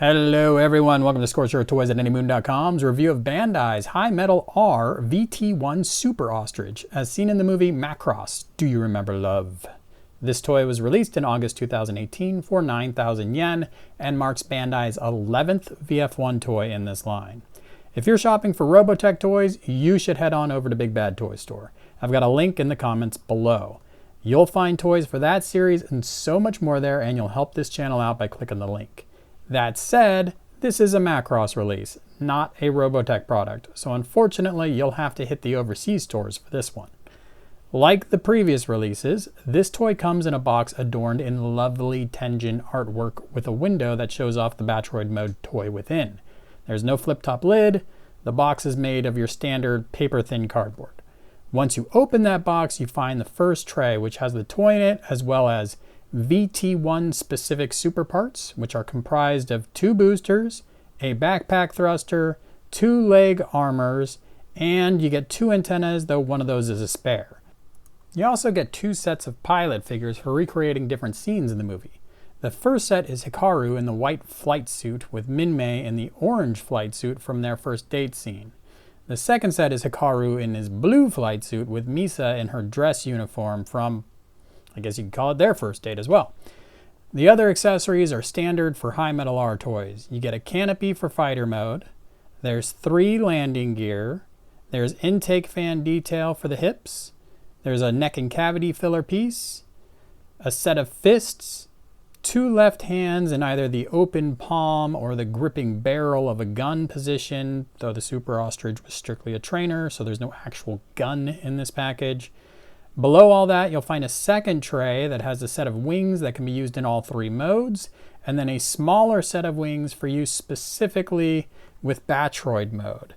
Hello everyone, welcome to Scorcher Toys at AnyMoon.com's review of Bandai's High Metal R VT1 Super Ostrich, as seen in the movie Macross, Do You Remember Love? This toy was released in August 2018 for 9,000 yen and marks Bandai's 11th VF1 toy in this line. If you're shopping for Robotech toys, you should head on over to Big Bad Toy Store. I've got a link in the comments below. You'll find toys for that series and so much more there, and you'll help this channel out by clicking the link. That said, this is a Macross release, not a Robotech product, so unfortunately you'll have to hit the overseas stores for this one. Like the previous releases, this toy comes in a box adorned in lovely Tenjin artwork with a window that shows off the Battroid mode toy within. There's no flip-top lid. The box is made of your standard paper-thin cardboard. Once you open that box, you find the first tray, which has the toy in it, as well as VT1 specific super parts, which are comprised of 2 boosters, a backpack thruster, 2 leg armors, and you get 2 antennas, though one of those is a spare. You also get 2 sets of pilot figures for recreating different scenes in the movie. The first set is Hikaru in the white flight suit with Minmay in the orange flight suit from their first date scene. The second set is Hikaru in his blue flight suit with Misa in her dress uniform from, I guess you could call it, their first date as well. The other accessories are standard for High Metal R toys. You get a canopy for fighter mode, there's 3 landing gear, there's intake fan detail for the hips, there's a neck and cavity filler piece, a set of fists, 2 left hands in either the open palm or the gripping barrel of a gun position, though the Super Ostrich was strictly a trainer, so there's no actual gun in this package. Below all that, you'll find a second tray that has a set of wings that can be used in all 3 modes, and then a smaller set of wings for use specifically with Battroid mode.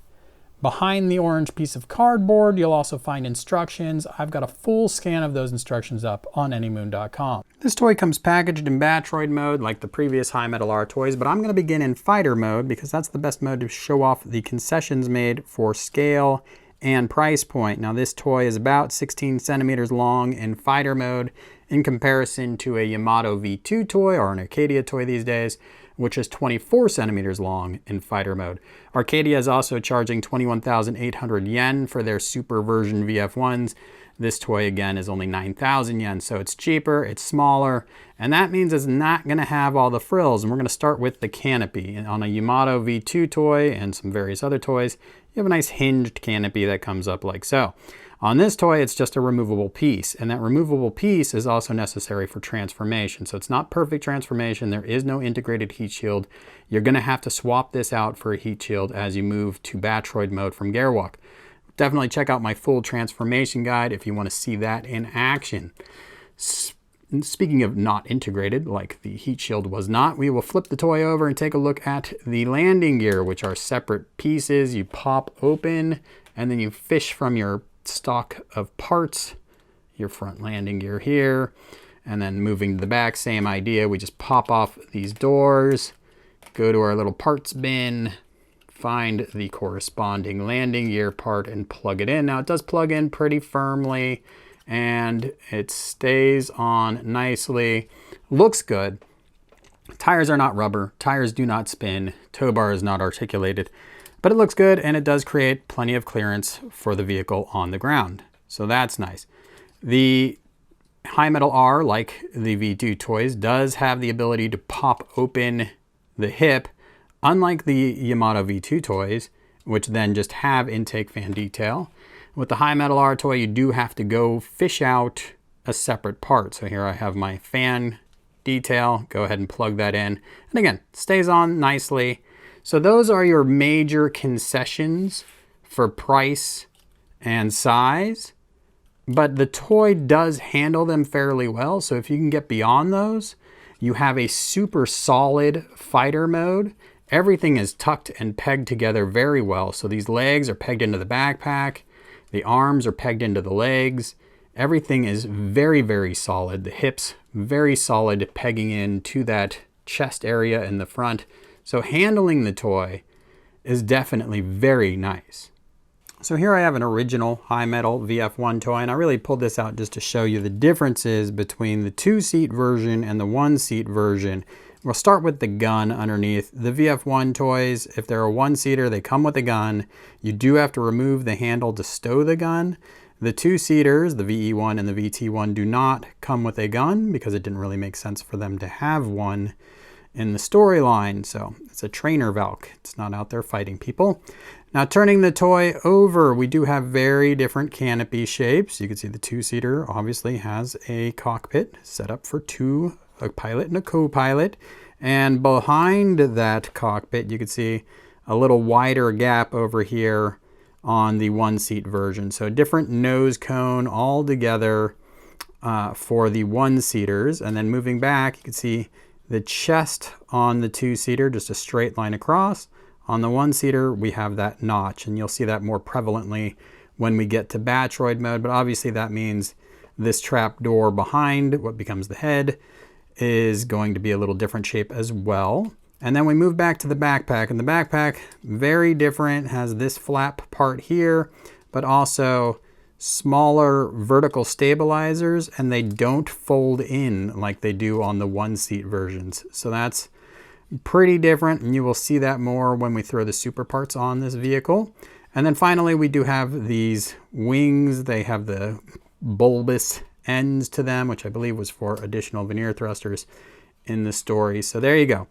Behind the orange piece of cardboard, you'll also find instructions. I've got a full scan of those instructions up on AnyMoon.com. This toy comes packaged in Battroid mode like the previous High Metal R toys, but I'm going to begin in fighter mode because that's the best mode to show off the concessions made for scale and price point. Now this toy is about 16 centimeters long in fighter mode in comparison to a Yamato V2 toy or an Arcadia toy these days, which is 24 centimeters long in fighter mode. Arcadia is also charging 21,800 yen for their super version VF1s. This toy again is only 9,000 yen, so it's cheaper, it's smaller, and that means it's not going to have all the frills. And we're going to start with the canopy. On a Yamato V2 toy and some various other toys, you have a nice hinged canopy that comes up like so. On this toy, it's just a removable piece, and that removable piece is also necessary for transformation. So it's not perfect transformation. There is no integrated heat shield. You're going to have to swap this out for a heat shield as you move to Battroid mode from Gerwalk. Definitely check out my full transformation guide if you want to see that in action. Speaking of not integrated, like the heat shield was not, we will flip the toy over and take a look at the landing gear, which are separate pieces. You pop open and then you fish from your stock of parts, your front landing gear here, and then moving to the back, same idea. We just pop off these doors, go to our little parts bin, find the corresponding landing gear part and plug it in. Now it does plug in pretty firmly and it stays on nicely. Looks good. Tires are not rubber. Tires do not spin. Tow bar is not articulated. But it looks good and it does create plenty of clearance for the vehicle on the ground. So that's nice. The High Metal R, like the V2 toys, does have the ability to pop open the hip, unlike the Yamato V2 toys, which then just have intake fan detail. With the High Metal R toy, you do have to go fish out a separate part. So here I have my fan detail. Go ahead and plug that in. And again, stays on nicely. So those are your major concessions for price and size. But the toy does handle them fairly well. So if you can get beyond those, you have a super solid fighter mode. Everything is tucked and pegged together very well. So these legs are pegged into the backpack. The arms are pegged into the legs. Everything is very, very solid. The hips, very solid, pegging in to that chest area in the front. So handling the toy is definitely very nice. So here I have an original High Metal VF1 toy, and I really pulled this out just to show you the differences between the 2-seat version and the 1-seat version We'll start with the gun underneath. The VF1 toys, if they're a one-seater, they come with a gun. You do have to remove the handle to stow the gun. The two-seaters, the VE1 and the VT1, do not come with a gun because it didn't really make sense for them to have one in the storyline. So it's a trainer Valk. It's not out there fighting people. Now turning the toy over, we do have very different canopy shapes. You can see the two-seater obviously has a cockpit set up for two, a pilot and a co-pilot. And behind that cockpit, you can see a little wider gap over here on the one-seat version. So different nose cone all together for the one-seaters. And then moving back, you can see the chest on the two-seater, just a straight line across. On the one-seater, we have that notch, and you'll see that more prevalently when we get to Battroid mode, but obviously that means this trap door behind what becomes the head is going to be a little different shape as well. And then we move back to the backpack, and the backpack, very different, has this flap part here, but also smaller vertical stabilizers, and they don't fold in like they do on the one-seat versions. So that's pretty different, and you will see that more when we throw the super parts on this vehicle. And then finally, we do have these wings. They have the bulbous ends to them, which I believe was for additional veneer thrusters in the story. So there you go.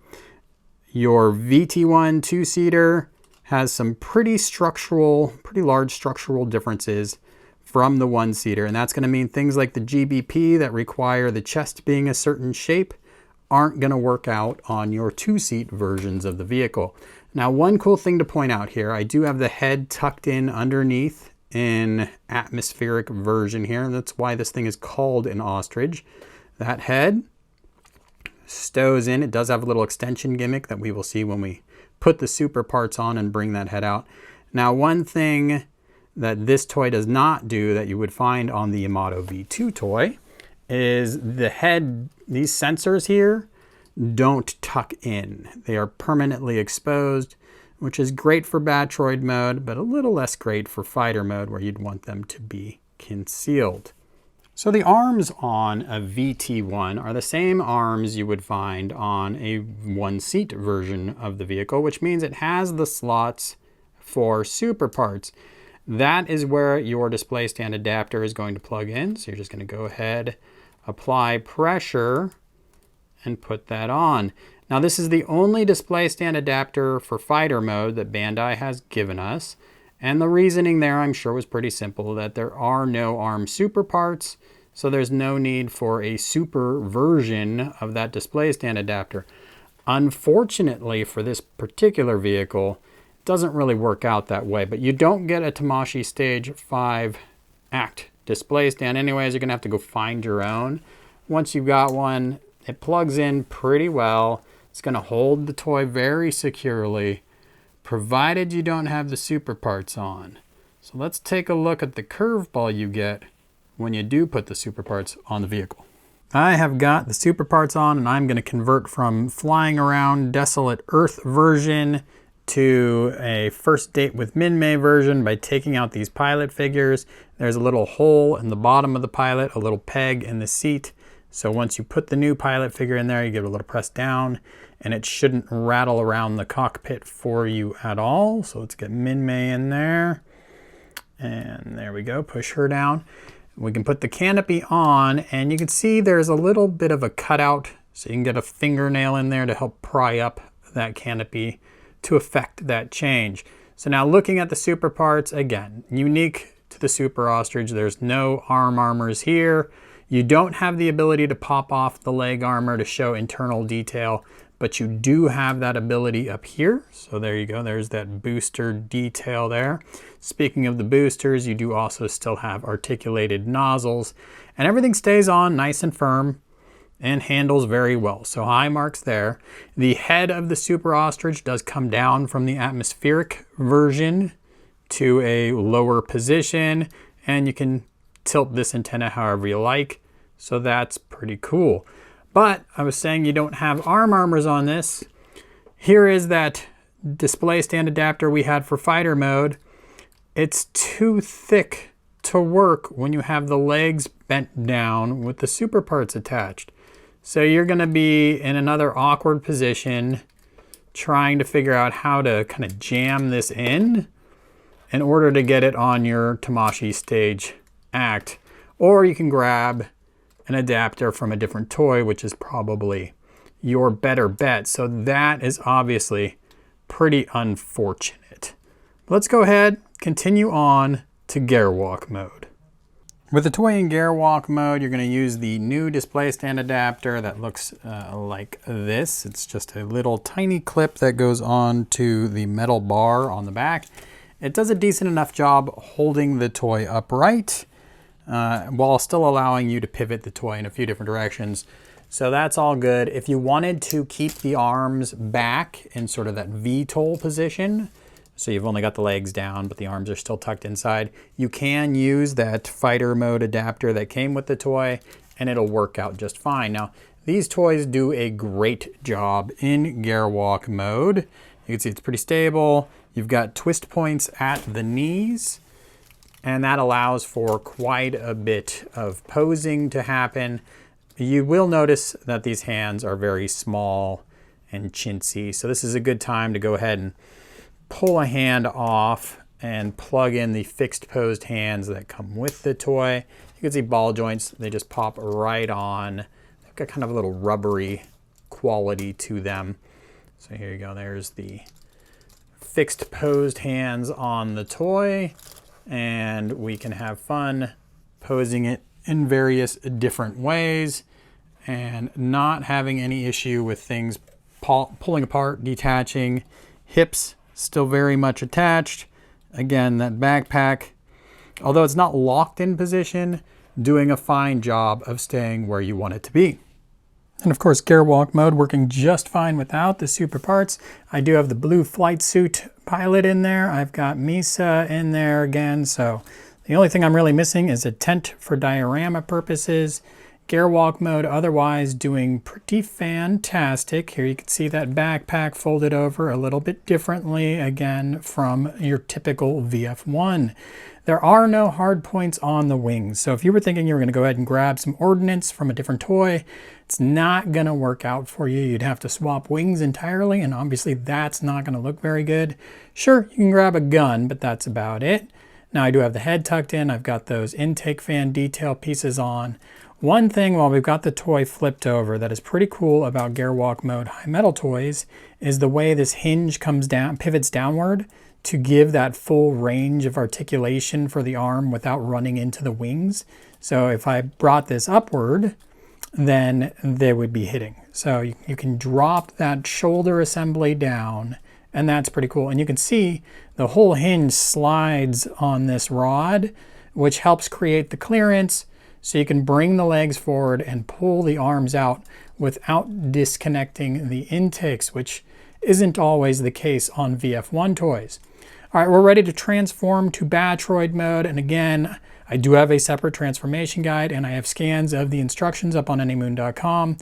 Your VT1 two-seater has some pretty large structural differences from the one-seater, and that's going to mean things like the GBP that require the chest being a certain shape aren't going to work out on your two-seat versions of the vehicle. Now, one cool thing to point out here, I do have the head tucked in underneath in atmospheric version here, and that's why this thing is called an ostrich. That head stows in. It does have a little extension gimmick that we will see when we put the super parts on and bring that head out. Now, one thing that this toy does not do that you would find on the Yamato V2 toy is the head, these sensors here don't tuck in. They are permanently exposed, which is great for Battroid mode, but a little less great for fighter mode where you'd want them to be concealed. So the arms on a VT1 are the same arms you would find on a one-seat version of the vehicle, which means it has the slots for super parts. That is where your display stand adapter is going to plug in. So you're just going to go ahead, apply pressure, and put that on. Now this is the only display stand adapter for fighter mode that Bandai has given us. And the reasoning there, I'm sure, was pretty simple, that there are no ARM super parts, so there's no need for a super version of that display stand adapter. Unfortunately for this particular vehicle, it doesn't really work out that way, but you don't get a Tamashii Stage 5 Act display stand anyways. You're gonna have to go find your own. Once you've got one, it plugs in pretty well. It's gonna hold the toy very securely, provided you don't have the super parts on. So let's take a look at the curveball you get when you do put the super parts on the vehicle. I have got the super parts on, and I'm going to convert from flying around desolate Earth version to a first date with Minmay version by taking out these pilot figures. There's a little hole in the bottom of the pilot, a little peg in the seat. So once you put the new pilot figure in there, you give it a little press down, and it shouldn't rattle around the cockpit for you at all. So let's get Minmay in there. And there we go, push her down. We can put the canopy on, and you can see there's a little bit of a cutout, so you can get a fingernail in there to help pry up that canopy to affect that change. So now looking at the super parts, again, unique to the SuperOstrich, there's no arm armors here. You don't have the ability to pop off the leg armor to show internal detail, but you do have that ability up here. So there you go, there's that booster detail there. Speaking of the boosters, you do also still have articulated nozzles, and everything stays on nice and firm and handles very well. So high marks there. The head of the SuperOstrich does come down from the atmospheric version to a lower position, and you can tilt this antenna however you like. So that's pretty cool. But I was saying you don't have arm armors on this. Here is that display stand adapter we had for fighter mode. It's too thick to work when you have the legs bent down with the super parts attached. So you're gonna be in another awkward position trying to figure out how to kind of jam this in order to get it on your Tamashii stage act. Or you can grab an adapter from a different toy, which is probably your better bet. So that is obviously pretty unfortunate. Let's go ahead, continue on to Gerwalk mode. With the toy in Gerwalk mode, you're going to use the new display stand adapter that looks like this. It's just a little tiny clip that goes on to the metal bar on the back. It does a decent enough job holding the toy upright while still allowing you to pivot the toy in a few different directions. So that's all good. If you wanted to keep the arms back in sort of that VTOL position, so you've only got the legs down, but the arms are still tucked inside, you can use that fighter mode adapter that came with the toy, and it'll work out just fine. Now, these toys do a great job in Gerwalk mode. You can see it's pretty stable. You've got twist points at the knees, and that allows for quite a bit of posing to happen. You will notice that these hands are very small and chintzy, so this is a good time to go ahead and pull a hand off and plug in the fixed posed hands that come with the toy. You can see ball joints, they just pop right on. They've got kind of a little rubbery quality to them. So here you go, there's the fixed posed hands on the toy, and we can have fun posing it in various different ways and not having any issue with things pulling apart, detaching. Hips still very much attached. Again, that backpack, although it's not locked in position, doing a fine job of staying where you want it to be. And of course, Gerwalk mode working just fine without the super parts. I do have the blue flight suit pilot in there. I've got Misa in there again, so the only thing I'm really missing is a tent for diorama purposes. Gerwalk mode otherwise doing pretty fantastic. Here you can see that backpack folded over a little bit differently again from your typical VF1. There are no hard points on the wings, so if you were thinking you were going to go ahead and grab some ordnance from a different toy, it's not going to work out for you. You'd have to swap wings entirely, and obviously that's not going to look very good. Sure, you can grab a gun, but that's about it. Now I do have the head tucked in. I've got those intake fan detail pieces on. One thing while we've got the toy flipped over that is pretty cool about Gerwalk mode high metal toys is the way this hinge comes down, pivots downward to give that full range of articulation for the arm without running into the wings. So if I brought this upward, then they would be hitting. So you can drop that shoulder assembly down, and that's pretty cool. And you can see the whole hinge slides on this rod, which helps create the clearance so you can bring the legs forward and pull the arms out without disconnecting the intakes, which isn't always the case on VF1 toys. All right, we're ready to transform to Battroid mode. And again, I do have a separate transformation guide, and I have scans of the instructions up on anymoon.com.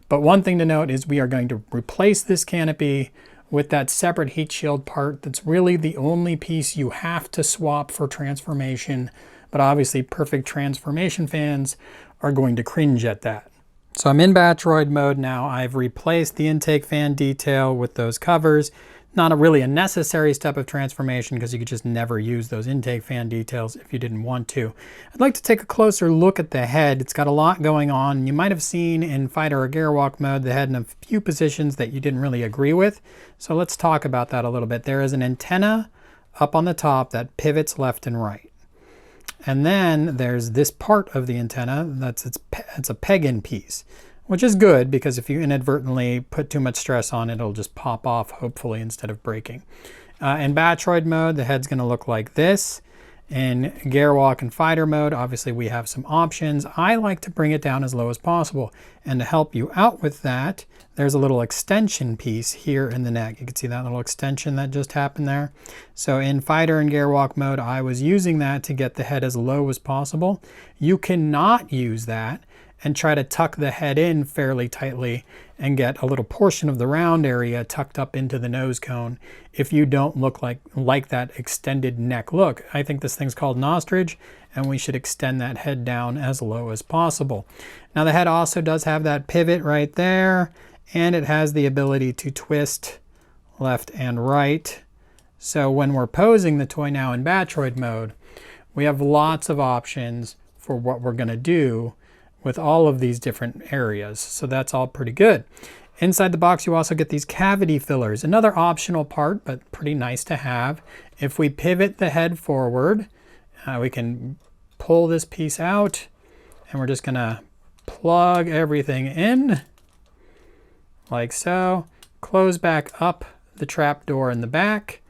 But one thing to note is we are going to replace this canopy with that separate heat shield part. That's really the only piece you have to swap for transformation. But obviously perfect transformation fans are going to cringe at that. So I'm in Battroid mode now. I've replaced the intake fan detail with those covers. Not really a necessary step of transformation because you could just never use those intake fan details if you didn't want to. I'd like to take a closer look at the head. It's got a lot going on. You might have seen in Fighter or Gerwalk mode the head in a few positions that you didn't really agree with. So let's talk about that a little bit. There is an antenna up on the top that pivots left and right. And then there's this part of the antenna it's a peg-in piece, which is good because if you inadvertently put too much stress on it, it'll just pop off, hopefully, instead of breaking. In Battroid mode, the head's going to look like this. In Gerwalk and Fighter mode, obviously we have some options. I like to bring it down as low as possible. And to help you out with that, there's a little extension piece here in the neck. You can see that little extension that just happened there. So in Fighter and Gerwalk mode, I was using that to get the head as low as possible. You cannot use that and try to tuck the head in fairly tightly and get a little portion of the round area tucked up into the nose cone if you don't look like that extended neck look. I think this thing's called an ostrich, and we should extend that head down as low as possible. Now the head also does have that pivot right there, and it has the ability to twist left and right. So when we're posing the toy now in Battroid mode, we have lots of options for what we're going to do with all of these different areas. So that's all pretty good. Inside the box, you also get these cavity fillers. Another optional part, but pretty nice to have. If we pivot the head forward, we can pull this piece out, and we're just going to plug everything in like so. Close back up the trap door in the back.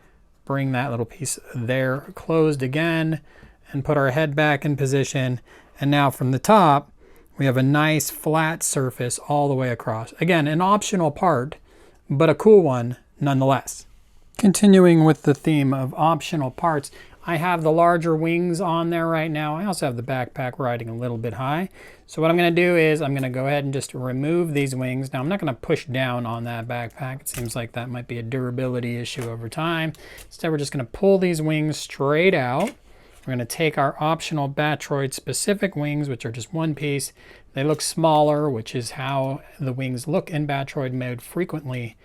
Bring that little piece there closed again, and put our head back in position. And now from the top, we have a nice flat surface all the way across. Again, an optional part, but a cool one nonetheless. Continuing with the theme of optional parts, I have the larger wings on there right now. I also have the backpack riding a little bit high. So what I'm going to do is I'm going to go ahead and just remove these wings. Now I'm not going to push down on that backpack. It seems like that might be a durability issue over time. Instead, we're just going to pull these wings straight out. We're going to take our optional Battroid specific wings, which are just one piece. They look smaller, which is how the wings look in Battroid mode frequently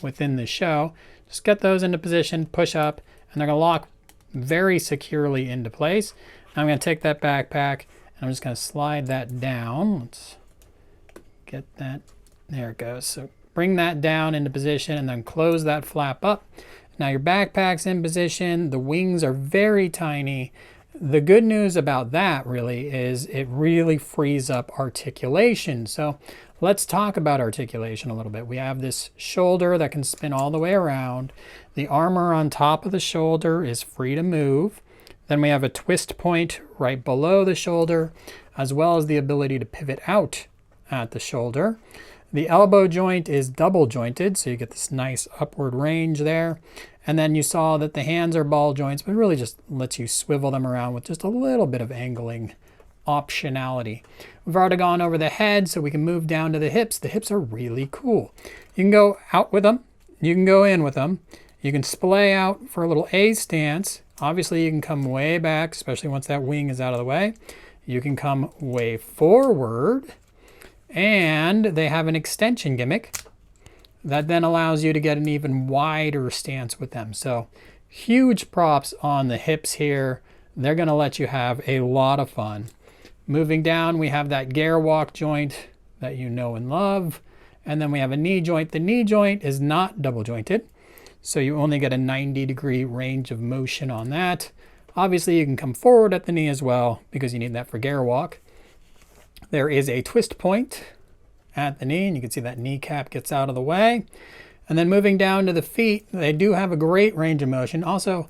within the show. Just get those into position, push up, and they're going to lock very securely into place. Now I'm going to take that backpack, and I'm just going to slide that down. Let's get that. There it goes. So bring that down into position, and then close that flap up. Now your backpack's in position. The wings are very tiny. The good news about that really is it really frees up articulation. So let's talk about articulation a little bit. We have this shoulder that can spin all the way around. The armor on top of the shoulder is free to move. Then we have a twist point right below the shoulder, as well as the ability to pivot out at the shoulder. The elbow joint is double jointed, so you get this nice upward range there. And then you saw that the hands are ball joints, but really just lets you swivel them around with just a little bit of angling optionality. We've already gone over the head, so we can move down to the hips. The hips are really cool. You can go out with them. You can go in with them. You can splay out for a little A stance. Obviously, you can come way back, especially once that wing is out of the way. You can come way forward. And they have an extension gimmick that then allows you to get an even wider stance with them. So huge props on the hips here. They're going to let you have a lot of fun. Moving down, we have that Gerwalk joint that you know and love. And then we have a knee joint. The knee joint is not double jointed, so you only get a 90-degree range of motion on that. Obviously, you can come forward at the knee as well because you need that for Gerwalk. There is a twist point at the knee, and you can see that kneecap gets out of the way. And then moving down to the feet, they do have a great range of motion. Also,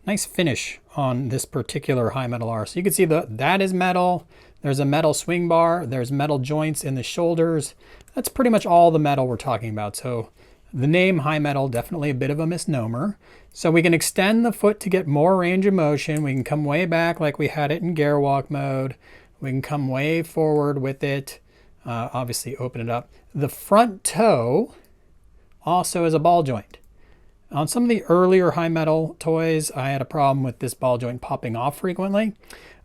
nice finish on this particular high metal R. So you can see that is metal. There's a metal swing bar. There's metal joints in the shoulders. That's pretty much all the metal we're talking about. So the name high metal, definitely a bit of a misnomer. So we can extend the foot to get more range of motion. We can come way back like we had it in Gerwalk mode. We can come way forward with it. Obviously open it up. The front toe also is a ball joint. On some of the earlier high metal toys, I had a problem with this ball joint popping off frequently.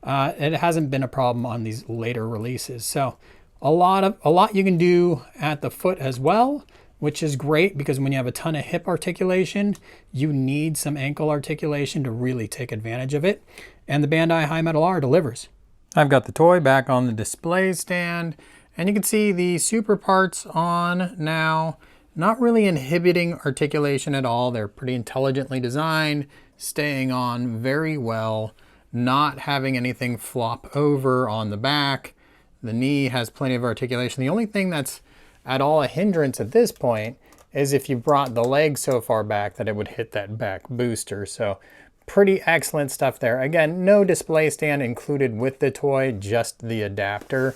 It hasn't been a problem on these later releases. So a lot you can do at the foot as well, which is great because when you have a ton of hip articulation, you need some ankle articulation to really take advantage of it. And the Bandai High Metal R delivers. I've got the toy back on the display stand, and you can see the super parts on now, not really inhibiting articulation at all. They're pretty intelligently designed, staying on very well, not having anything flop over on the back. The knee has plenty of articulation. The only thing that's at all a hindrance at this point is if you brought the leg so far back that it would hit that back booster. So pretty excellent stuff there. Again, no display stand included with the toy, just the adapter.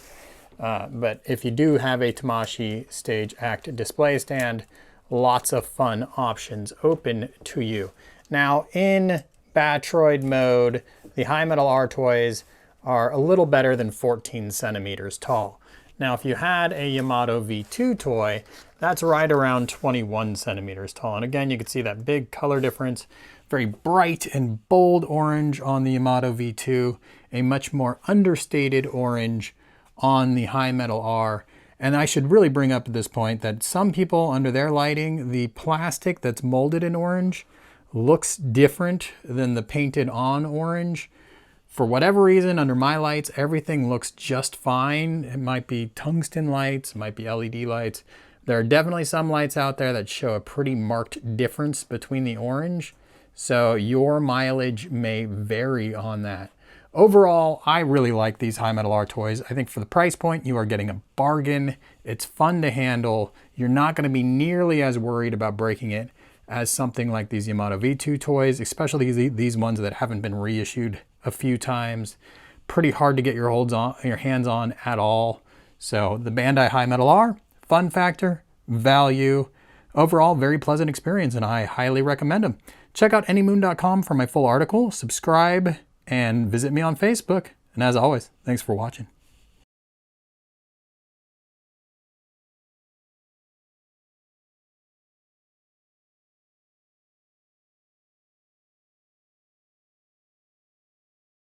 But if you do have a Tamashii Stage Act display stand, lots of fun options open to you. Now in Battroid mode, the High Metal R toys are a little better than 14 centimeters tall. Now, if you had a Yamato V2 toy, that's right around 21 centimeters tall. And again, you can see that big color difference, very bright and bold orange on the Yamato V2, a much more understated orange on the High Metal R. And I should really bring up at this point that some people, under their lighting, the plastic that's molded in orange looks different than the painted on orange. For whatever reason, under my lights, everything looks just fine. It might be tungsten lights, it might be LED lights. There are definitely some lights out there that show a pretty marked difference between the orange. So your mileage may vary on that. Overall, I really like these High Metal R toys. I think for the price point, you are getting a bargain. It's fun to handle. You're not going to be nearly as worried about breaking it as something like these Yamato V2 toys, especially these ones that haven't been reissued a few times. Pretty hard to get your hands on at all. So the Bandai High Metal R, fun factor, value, overall very pleasant experience, and I highly recommend them. Check out anymoon.com for my full article, subscribe, and visit me on Facebook. And as always, thanks for watching.